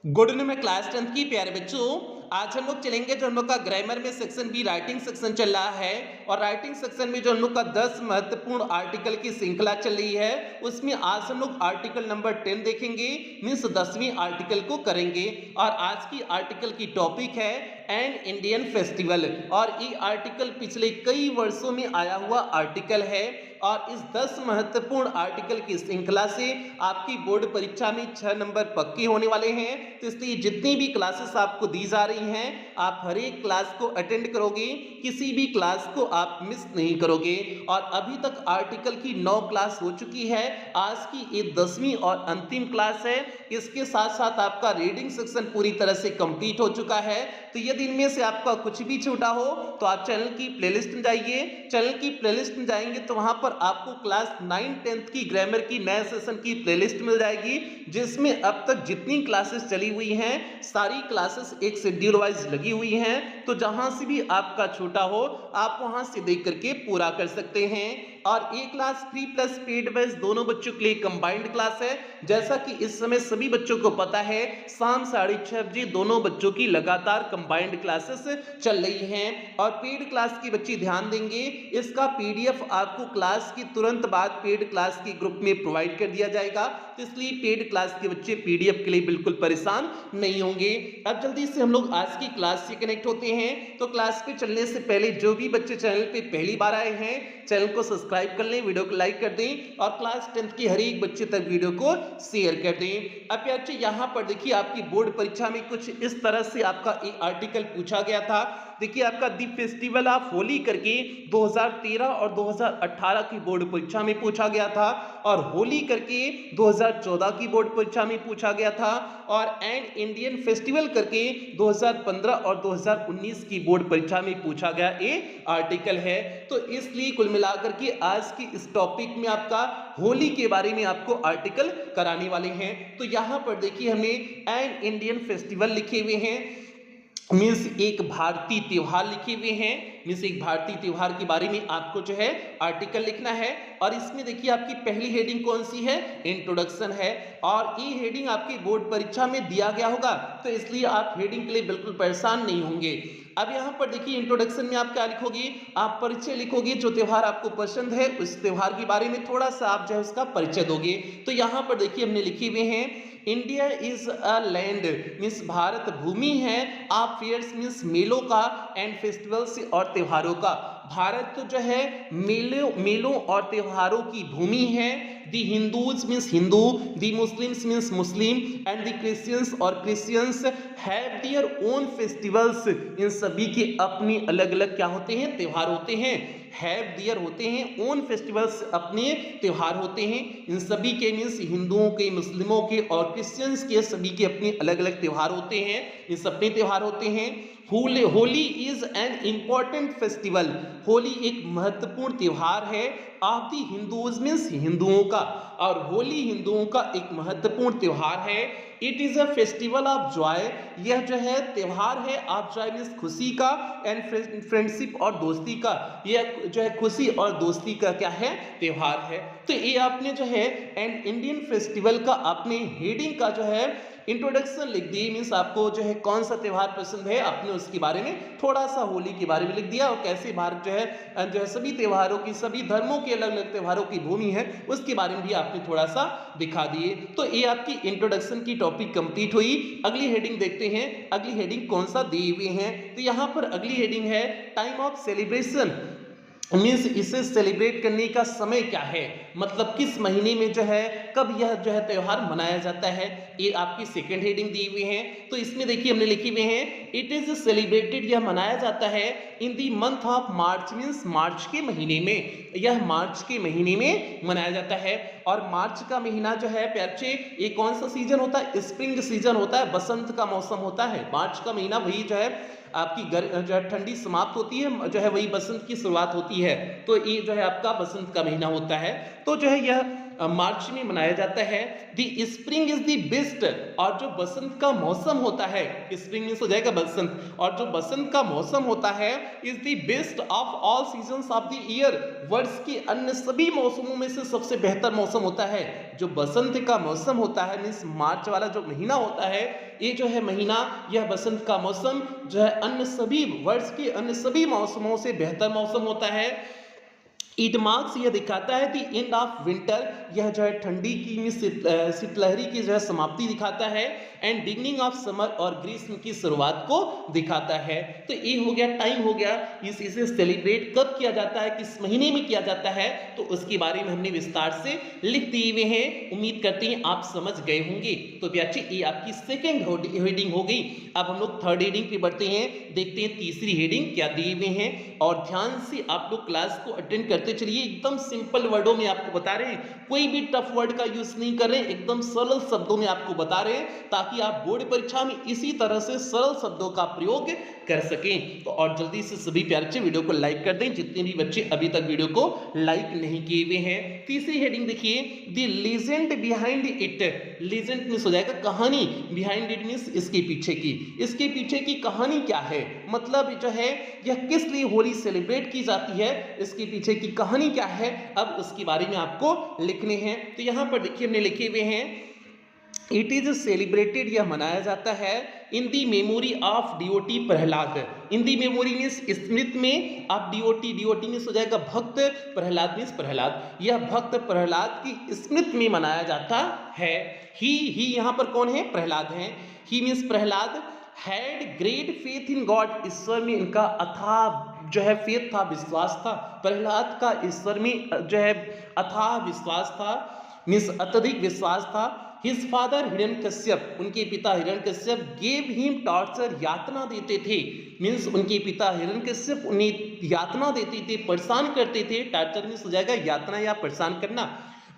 Good evening में class 10th की प्यारे बच्चों। आज हम लोग चलेंगे जो हम लोग का ग्रामर में सेक्शन बी राइटिंग सेक्शन चल रहा है और राइटिंग सेक्शन में जो हम लोग का 10 महत्वपूर्ण आर्टिकल की श्रृंखला चल रही है उसमें आज हम लोग आर्टिकल नंबर 10 देखेंगे, मीन्स 10वीं आर्टिकल को करेंगे। और आज की आर्टिकल की टॉपिक है एन इंडियन फेस्टिवल और ये आर्टिकल पिछले कई वर्षों में आया हुआ आर्टिकल है और इस 10 महत्वपूर्ण आर्टिकल की श्रृंखला से आपकी बोर्ड परीक्षा में 6 नंबर पक्के होने वाले हैं। तो इसलिए जितनी भी क्लासेस आपको दी जा रही हैं आप हर एक क्लास को अटेंड करोगे, किसी भी क्लास को आप मिस नहीं करोगे। और अभी तक आर्टिकल की 9 क्लास हो चुकी है, आज की ये 10वीं और अंतिम क्लास है। इसके साथ साथ आपका रीडिंग सेक्शन पूरी तरह से कंप्लीट हो चुका है। तो यदि इनमें से आपका कुछ भी छूटा हो तो आप चैनल की प्लेलिस्ट में जाइए। चैनल की प्लेलिस्ट में जाएंगे तो वहां पर आपको क्लास 9 10th की ग्रामर की नए सेशन की प्लेलिस्ट मिल जाएगी, जिसमें अब तक जितनी क्लासेस चली हुई हैं सारी क्लासेस एक शेड्यूल वाइज लगी हुई हैं। तो जहां से भी आपका छूटा हो आप वहां से देख करके पूरा कर सकते हैं। और ये class free plus paid batch दोनों बच्चों के लिए कंबाइंड क्लास है। जैसा कि इस समय सभी बच्चों को पता है शाम 6:30 बजे दोनों बच्चों की लगातार कंबाइंड क्लासेस चल रही हैं। और पेड क्लास की बच्चे ध्यान देंगे, इसका पीडीएफ आपको क्लास की तुरंत बाद पेड क्लास के ग्रुप में प्रोवाइड कर दिया जाएगा। तो इसलिए पेड क्लास के बच्चे पीडीएफ के लिए बिल्कुल परेशान नहीं होंगे। अब जल्दी से हम लोग आज की क्लास से कनेक्ट होते हैं। तो क्लास पे चलने से पहले जो भी बच्चे चैनल पे पहली बार आए हैं चैनल को सब्सक्राइब कर लें, वीडियो को लाइक कर दें और क्लास 10th की हर एक बच्चे तक वीडियो को शेयर कर दें। अब बच्चे यहाँ पर देखिए आपकी बोर्ड परीक्षा में कुछ इस तरह से आपका एक आर्टिकल पूछा गया था। देखिए आपका दी फेस्टिवल ऑफ होली करके 2013 और 2018 की बोर्ड परीक्षा में पूछा गया था और होली करके 2014 की बोर्ड परीक्षा में पूछा गया था और एन इंडियन फेस्टिवल करके 2015 और 2019 की बोर्ड परीक्षा में पूछा गया ये आर्टिकल है। तो इसलिए कुल मिलाकर के आज की इस टॉपिक में आपका होली के बारे में आपको आर्टिकल कराने वाले हैं। तो यहां पर देखिए हमने एन इंडियन फेस्टिवल लिखे हुए हैं, मीन्स एक भारतीय त्योहार लिखे हुए हैं, मीन्स एक भारतीय त्योहार के बारे में आपको जो है आर्टिकल लिखना है। और इसमें देखिए आपकी पहली हेडिंग कौन सी है, इंट्रोडक्शन है और ये हेडिंग आपकी बोर्ड परीक्षा में दिया गया होगा, तो इसलिए आप हेडिंग के लिए बिल्कुल परेशान नहीं होंगे। अब यहाँ पर देखिए इंट्रोडक्शन में आप क्या लिखोगे, आप परिचय लिखोगे, जो त्योहार आपको पसंद है उस त्योहार के बारे में थोड़ा सा आप जो है उसका परिचय दोगे। तो यहाँ पर देखिए हमने लिखे हुए हैं India is a land, means Bharat भूमि है, आप फेयर्स मीन्स मेलों का एंड फेस्टिवल्स और त्योहारों का। भारत तो जो है मेलों और त्योहारों की भूमि है। The Hindus means Hindu, the Muslims means Muslim and the Christians और Christians have their own festivals, इन सभी के अपने अलग अलग क्या होते हैं, त्योहार होते हैं। हैव देयर होते हैं, ओन फेस्टिवल्स अपने त्योहार होते हैं। इन सभी के मीन्स हिंदुओं के, मुस्लिमों के और क्रिश्चियंस के सभी के अपने अलग अलग त्योहार होते हैं, ये अपने त्योहार होते हैं। Holi is an important festival, Holi एक महत्वपूर्ण त्योहार है। ऑफ दी हिंदूज मीन्स हिंदुओं का, और होली हिंदुओं का एक महत्वपूर्ण त्योहार है। It is a festival of Joy, यह जो है त्योहार है ऑफ जॉय मीन्स खुशी का एंड फ्रेंडशिप और दोस्ती का, यह जो है खुशी और दोस्ती का क्या है, त्योहार है। तो ये आपने जो है एन इंडियन फेस्टिवल का आपने हेडिंग का जो है इंट्रोडक्शन लिख दी, मीन्स आपको जो है कौन सा त्योहार पसंद है आपने उसके बारे में थोड़ा सा होली के बारे में लिख दिया और कैसे भारत जो है सभी त्योहारों की, सभी धर्मों के अलग अलग त्योहारों की भूमि है उसके बारे में भी आपने थोड़ा सा दिखा दिए। तो ये आपकी इंट्रोडक्शन की टॉपिक कंप्लीट हुई। अगली हेडिंग देखते हैं, अगली हेडिंग कौन सा दिए हुए हैं। तो यहाँ पर अगली हेडिंग है टाइम ऑफ सेलिब्रेशन, मीन्स इसे सेलिब्रेट करने का समय क्या है, मतलब किस महीने में जो है कब यह जो है त्योहार मनाया जाता है, ये आपकी सेकंड हेडिंग दी हुई है। तो इसमें देखिए हमने लिखे हुए हैं इट इज सेलिब्रेटेड, यह मनाया जाता है in the month of March, means March के महीने में, यह मार्च के महीने में मनाया जाता है। और मार्च का महीना जो है बच्चे ये कौन सा सीजन होता है, स्प्रिंग सीजन होता है, बसंत का मौसम होता है। मार्च का महीना वही जो है आपकी जो है ठंडी समाप्त होती है, जो है वही बसंत की शुरुआत होती है, तो ये जो है आपका बसंत का महीना होता है। तो जो है यह मार्च में मनाया जाता है। The spring is the best, और जो बसंत का मौसम होता है, स्प्रिंग मींस हो जाएगा बसंत, और जो बसंत का मौसम होता है is the best of all seasons of the year, वर्ष के अन्य सभी मौसमों में से सबसे बेहतर मौसम होता है जो बसंत का मौसम होता है, मींस मार्च वाला जो महीना होता है, ये जो है महीना, यह बसंत का मौसम जो है अन्य सभी वर्ष के अन्य सभी मौसमों से बेहतर मौसम होता है। इट मार्क्स, यह दिखाता है द एंड ऑफ विंटर, यह जो है ठंडी की शीतलहरी की जो है समाप्ति दिखाता है, एंड बिगनिंग ऑफ समर, और ग्रीष्म की शुरुआत को दिखाता है। तो ये हो गया, टाइम हो गया, इसे सेलिब्रेट कब किया जाता है, किस महीने में किया जाता है, तो उसके बारे में हमने विस्तार से लिख दिए हुए हैं। उम्मीद करते हैं आप समझ गए होंगे। तो बच्चे ये आपकी सेकेंड हेडिंग हो गई। अब हम लोग थर्ड हेडिंग पे बढ़ते हैं, देखते हैं तीसरी हेडिंग क्या दिए हुए हैं, और ध्यान से आप लोग क्लास को अटेंड करते चलिए। एकदम सिंपल वर्डों में आपको बता रहे हैं, कोई भी टफ वर्ड का यूज नहीं कर रहे हैं, एकदम सरल शब्दों में आपको बता रहे हैं, ताकि आप बोर्ड परीक्षा में इसी तरह से सरल शब्दों का प्रयोग कर सकें। तो और जल्दी से सभी प्यारे बच्चे वीडियो को लाइक कर दें, जितने भी बच्चे अभी तक वीडियो को लाइक नहीं किए हुए हैं। तीसरी हेडिंग देखिए, the legend behind it, legend means हो जाएगा कहानी, बिहाइंड इट मींस इसके पीछे की, इसके पीछे की कहानी क्या है, मतलब जो है यह किस लिए होली सेलिब्रेट की जाती है, इसके पीछे की कहानी क्या है, अब उसके बारे में आपको लिखने हैं। तो यहां पर देखिए हमने लिखे हुए हैं, इट इज सेलिब्रेटेड, यह मनाया जाता है, in the memory of devotee Prahlad, in the memory means स्मृति में, आप डीओटी, डीओटी मींस हो जाएगा भक्त, प्रहलाद मींस प्रहलाद, यह भक्त प्रहलाद की स्मृति में मनाया जाता है। ही यहां पर कौन है, प्रहलाद है। He means Prahlad had great faith in God, ईश्वर में इनका अथाह जो है फेथ था, विश्वास था। प्रहलाद का ईश्वर में जो है अथाह विश्वास था, मींस अत्यधिक विश्वास था। हिज फादर हिरण्यकश्यप, उनके पिता हिरण्यकश्यप गेव हिम टॉर्चर, यातना देते थे, मींस उनके पिता हिरण्यकश्यप उन्हें यातना देते थे, परेशान करते थे। टॉर्चर मींस हो जाएगा यातना या परेशान करना।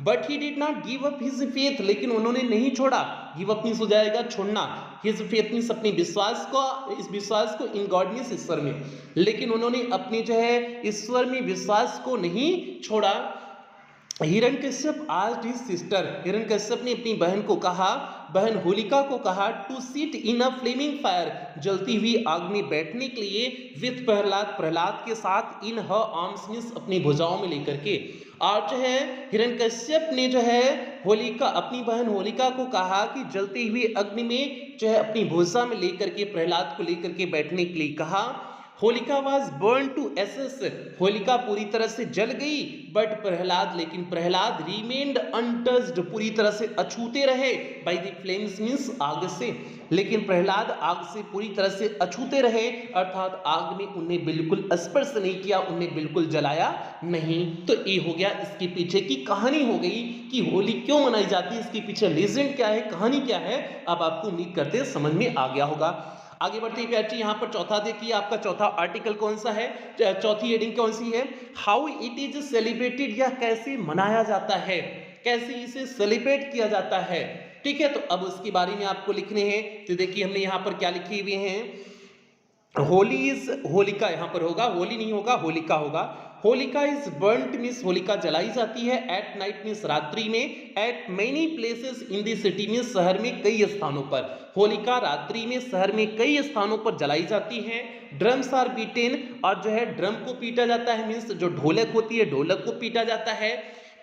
But he did not give up his faith, लेकिन उन्होंने नहीं छोड़ा, गिव अप मींस हो जाएगा छोड़ना, हिज फेथ मींस अपने विश्वास को, इस विश्वास को, इन गॉड मींस ईश्वर में, लेकिन उन्होंने अपने जो है ईश्वर में विश्वास को नहीं छोड़ा। Hiranyakashyap asked his sister, Hiranyakashyap ने अपनी बहन को कहा, बहन होलिका को कहा, to sit in a flaming fire, जलती हुई आग में बैठने के लिए, विथ प्रहलाद, प्रहलाद के साथ, इन हर आर्म्स मींस अपनी भुजाओं में लेकर के। और जो है हिरण्यकश्यप ने जो है होलिका, अपनी बहन होलिका को कहा कि जलती हुई अग्नि में जो है अपनी भुजा में लेकर के, प्रहलाद को लेकर के बैठने के लिए कहा। Holika was burn to ashes, Holika पूरी तरह से जल गई, बट प्रहलाद, लेकिन प्रहलाद रिमेन्ड अनटच्ड, पूरी तरह से अछूते रहे, बाय द फ्लेम्स मींस आग से, लेकिन प्रहलाद आग से पूरी तरह से अछूते रहे, अर्थात आग ने उन्हें बिल्कुल स्पर्श नहीं किया, उन्हें बिल्कुल जलाया नहीं। तो ये हो गया, इसके पीछे की कहानी हो गई कि होली क्यों मनाई जाती है, इसके पीछे लीजेंड क्या है, कहानी क्या है, अब आपको उम्मीद करते हैं समझ में आ गया होगा। आगे बढ़ते हैं प्यारे, यहाँ पर चौथा देखिए, आपका चौथा आर्टिकल कौन सा है, चौथी हेडिंग कौन सी है, हाउ इट इज सेलिब्रेटेड, यह कैसे मनाया जाता है, कैसे इसे सेलिब्रेट किया जाता है। ठीक है, तो अब उसके बारे में आपको लिखने हैं। तो देखिए हमने यहाँ पर क्या लिखे हुए हैं, होली इज, होलिका यहाँ पर होगा, होली नहीं होगा, होलिका होगा। Holika is burnt means Holika जलाई जाती है, एट नाइट मींस रात्रि में, eight many places in the city means शहर में कई स्थानों पर, होलिका रात्रि में शहर में कई स्थानों पर जलाई जाती है। ड्रम्स आर बीटेन, और जो है ड्रम को पीटा जाता है, मींस जो ढोलक होती है ढोलक को पीटा जाता है।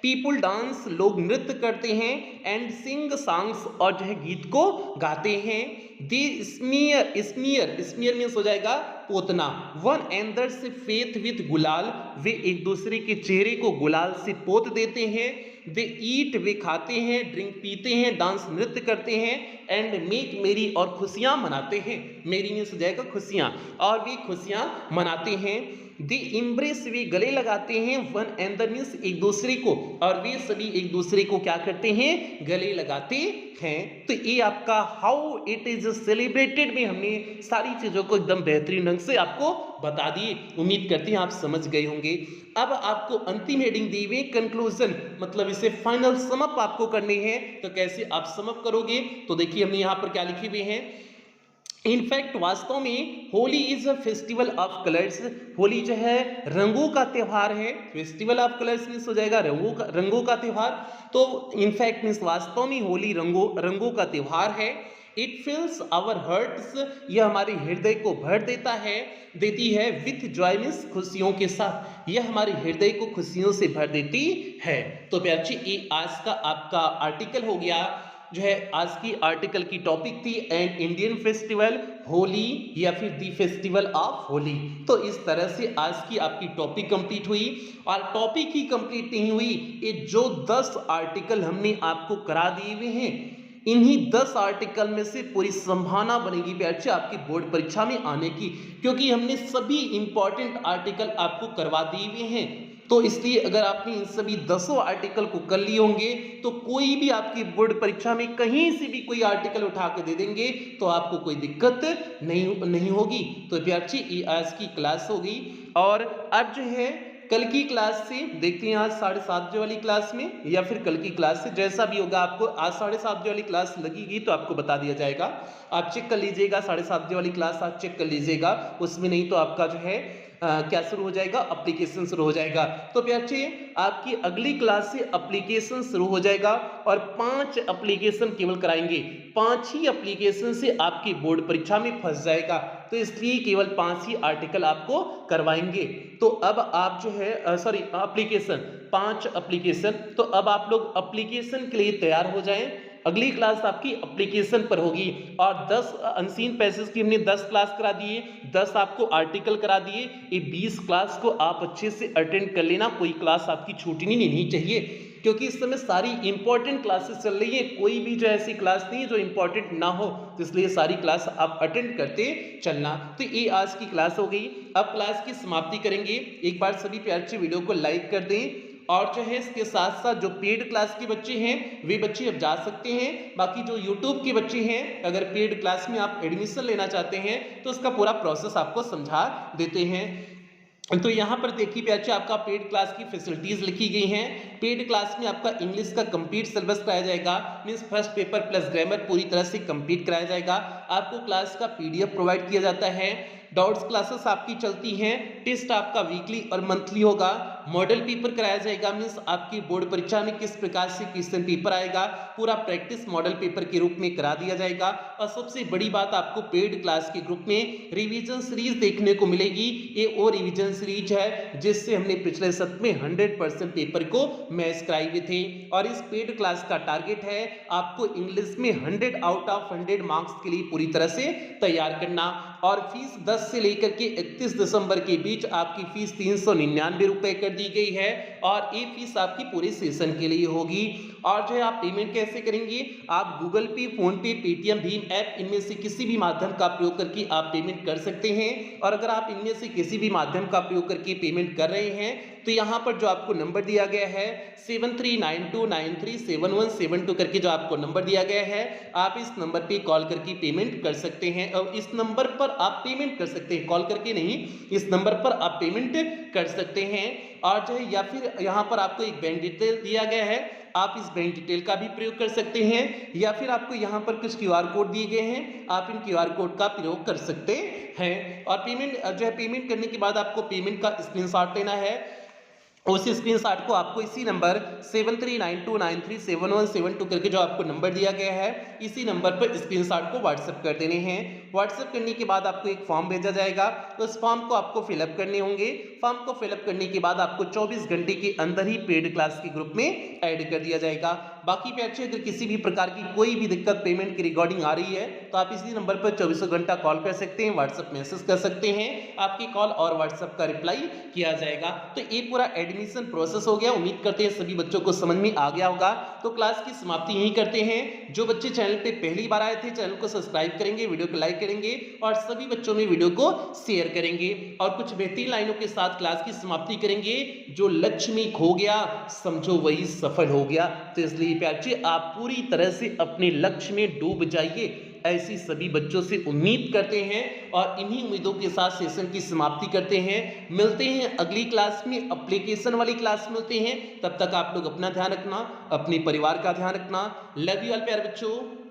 पीपुल डांस, लोग नृत्य करते हैं, एंड सिंग सॉन्ग्स, और जो है गीत को गाते हैं। दी स्मीयर, स्मीयर, स्मीयर मींस हो जाएगा पोतना, वन एंदर से फेथ विथ गुलाल, वे एक दूसरे के चेहरे को गुलाल से पोत देते हैं। दे ईट, वे खाते हैं, ड्रिंक पीते हैं, डांस नृत्य करते हैं, एंड मेक मेरी, और खुशियां मनाते हैं, मेरी मींस हो जाएगा खुशियां, और वे खुशियां मनाते हैं। दे इम्ब्रेस, वे गले लगाते हैं, वन एंदर मींस एक दूसरे को, और वे सभी एक दूसरे को क्या करते हैं, गले लगाते हैं। तो ये आपका हाउ इट इज सेलिब्रेटेड में हमने सारी चीजों को एकदम बेहतरीन ढंग से आपको बता दिए। उम्मीद करते हैं आप समझ गए होंगे। अब आपको अंतिम हेडिंग दी हुई कंक्लूजन, मतलब इसे फाइनल समअप आपको करनी है। तो कैसे आप समअप करोगे, तो देखिए हमने यहाँ पर क्या लिखे हुए हैं, इनफैक्ट वास्तव में Holi is a festival of colours. Holi जो है रंगों का त्यौहार है। फेस्टिवल ऑफ कलर्स मीन्स हो जाएगा रंगों का त्यौहार। तो इनफैक्ट मीन्स वास्तव में होली रंगों का त्यौहार है। इट फिल्स आवर हर्ट्स, यह हमारे हृदय को भर देती है विथ जॉय मीन्स खुशियों के साथ, यह हमारे हृदय को खुशियों से भर देती है। तो प्यार जी ये आज का आपका आर्टिकल हो गया, जो है आज की आर्टिकल की टॉपिक थी एन इंडियन फेस्टिवल होली या फिर दी फेस्टिवल ऑफ होली। तो इस तरह से आज की आपकी टॉपिक कंप्लीट हुई। और टॉपिक ही कंप्लीट नहीं हुई, ये जो 10 आर्टिकल हमने आपको करा दिए हुए हैं, इन्हीं 10 आर्टिकल में से पूरी संभावना बनेगी प्यारे आपकी बोर्ड परीक्षा में आने की, क्योंकि हमने सभी इंपॉर्टेंट आर्टिकल आपको करवा दिए हुए हैं। तो इसलिए अगर आपने इन सभी 10 आर्टिकल को कर लिए होंगे तो कोई भी आपकी बोर्ड परीक्षा में कहीं से भी कोई आर्टिकल उठा के दे देंगे तो आपको कोई दिक्कत नहीं होगी। तो प्यार जी ये आज की क्लास होगी। और अब जो है कल की क्लास से देखते हैं आज 7:30 बजे वाली क्लास में या फिर कल की क्लास से जैसा भी होगा, आपको आज 7:30 बजे वाली क्लास लगेगी तो आपको बता दिया जाएगा। आप चेक कर लीजिएगा, 7:30 बजे वाली क्लास आप चेक कर लीजिएगा, उसमें नहीं तो आपका जो है क्या शुरू हो जाएगा, एप्लीकेशन शुरू हो जाएगा। तो प्यारे आपकी अगली क्लास से एप्लीकेशन शुरू हो जाएगा और 5 एप्लीकेशन केवल कराएंगे, 5 ही एप्लीकेशन से आपकी बोर्ड परीक्षा में फंस जाएगा। तो इसलिए केवल 5 ही आर्टिकल आपको करवाएंगे। तो अब आप जो है एप्लीकेशन 5 एप्लीकेशन, तो अब आप लोग एप्लीकेशन के लिए तैयार हो जाएं। अगली क्लास आपकी एप्लीकेशन पर होगी और 10 अनसीन पैसेज की हमने 10 क्लास करा दिए, 10 आपको आर्टिकल करा दिए। ये 20 क्लास को आप अच्छे से अटेंड कर लेना, कोई क्लास आपकी छूटनी नहीं चाहिए, क्योंकि इस समय सारी इंपॉर्टेंट क्लासेस चल रही है, कोई भी जो ऐसी क्लास नहीं है जो इंपॉर्टेंट ना हो, तो इसलिए सारी क्लास आप अटेंड करते चलना। तो ये आज की क्लास हो गई। अब क्लास की समाप्ति करेंगे। एक बार सभी प्यारे से वीडियो को लाइक कर दें और जो है इसके साथ साथ जो पेड क्लास के बच्चे हैं वे बच्चे अब जा सकते हैं। बाकी जो यूट्यूब के बच्चे हैं, अगर पेड क्लास में आप एडमिशन लेना चाहते हैं तो उसका पूरा प्रोसेस आपको समझा देते हैं। तो यहाँ पर देखिए प्यारे आपका पेड क्लास की फैसिलिटीज लिखी गई हैं। पेड क्लास में आपका इंग्लिश का कंप्लीट सिलेबस कराया जाएगा, means first paper plus grammar पूरी तरह से कंप्लीट कराया जाएगा। आपको क्लास का पीडीएफ प्रोवाइड किया जाता है। डाउट्स क्लासेस आपकी चलती हैं। टेस्ट आपका वीकली और मंथली होगा। मॉडल पेपर कराया जाएगा, मींस आपकी बोर्ड परीक्षा में किस प्रकार से क्वेश्चन पेपर आएगा पूरा प्रैक्टिस मॉडल पेपर के रूप में करा दिया जाएगा। और सबसे बड़ी बात, आपको पेड क्लास के ग्रुप में रिवीजन सीरीज देखने को मिलेगी। ये वो रिवीजन सीरीज है जिससे हमने पिछले सत्र में 100% पेपर को मैच कराए हुए थे। और इस पेड क्लास का टारगेट है आपको इंग्लिश में 100 आउट ऑफ 100 मार्क्स के लिए पूरी तरह से तैयार करना। और फीस 10 से लेकर के 31 दिसंबर के बीच आपकी फीस 399 रुपए कर दी गई है और ये फीस आपकी पूरे सेशन के लिए होगी। और जो है आप पेमेंट कैसे करेंगे, आप गूगल पे, फोन पे, पेटीएम, भीम ऐप इनमें से किसी भी माध्यम का प्रयोग करके आप पेमेंट कर सकते हैं। और अगर आप इनमें से किसी भी माध्यम का प्रयोग करके पेमेंट कर रहे हैं तो यहाँ पर जो आपको नंबर दिया गया है 7392937172 करके जो आपको नंबर दिया गया है, आप इस नंबर पे कॉल करके पेमेंट कर सकते हैं। और इस नंबर पर आप पेमेंट कर सकते हैं, कॉल करके नहीं, इस नंबर पर आप पेमेंट कर सकते हैं। और जो है या फिर यहाँ पर आपको एक बैंक डिटेल दिया गया है, आप इस बैंक डिटेल का भी प्रयोग कर सकते हैं। या फिर आपको यहाँ पर कुछ क्यूआर कोड दिए गए हैं, आप इन क्यूआर कोड का प्रयोग कर सकते हैं। और पेमेंट जो है पेमेंट करने के बाद आपको पेमेंट का स्क्रीनशॉट लेना है। उस स्क्रीनशॉट को आपको इसी नंबर 7392937172 करके जो आपको नंबर दिया गया है, इसी नंबर पर स्क्रीनशॉट को व्हाट्सएप कर देने हैं। व्हाट्सएप करने के बाद आपको एक फॉर्म भेजा जाएगा, उस फॉर्म को आपको फिलअप करने होंगे। फॉर्म को फिलअप करने के बाद आपको 24 घंटे के अंदर ही पेड क्लास के ग्रुप में ऐड कर दिया जाएगा। बाकी पे अगर किसी भी प्रकार की कोई भी दिक्कत पेमेंट की रिकॉर्डिंग आ रही है तो आप इसी नंबर पर 24 घंटा कॉल कर सकते हैं, व्हाट्सएप मैसेज कर सकते हैं, आपकी कॉल और व्हाट्सएप का रिप्लाई किया जाएगा। तो ये पूरा एडमिशन प्रोसेस हो गया। उम्मीद करते हैं सभी बच्चों को समझ में आ गया होगा। तो क्लास की समाप्ति यहीं करते हैं। जो बच्चे चैनल पे पहली बार आए थे चैनल को सब्सक्राइब करेंगे, वीडियो को लाइक करेंगे और सभी बच्चों में वीडियो को शेयर करेंगे और कुछ बेहतरीन लाइनों के साथ क्लास की समाप्ति करेंगे। जो लक्ष्य में खो गया समझो वही सफल हो गया। तो इसलिए प्यारे आप पूरी तरह से अपने लक्ष्य में डूब जाइए, ऐसी सभी बच्चों से उम्मीद करते हैं। और इन्हीं उम्मीदों के साथ सेशन की समाप्ति करते हैं। मिलते हैं अगली क्लास में, एप्लीकेशन वाली क्लास मिलते हैं। तब तक आप लोग अपना ध्यान रखना, अपने परिवार का ध्यान रखना। लव यू ऑल प्यारे बच्चों।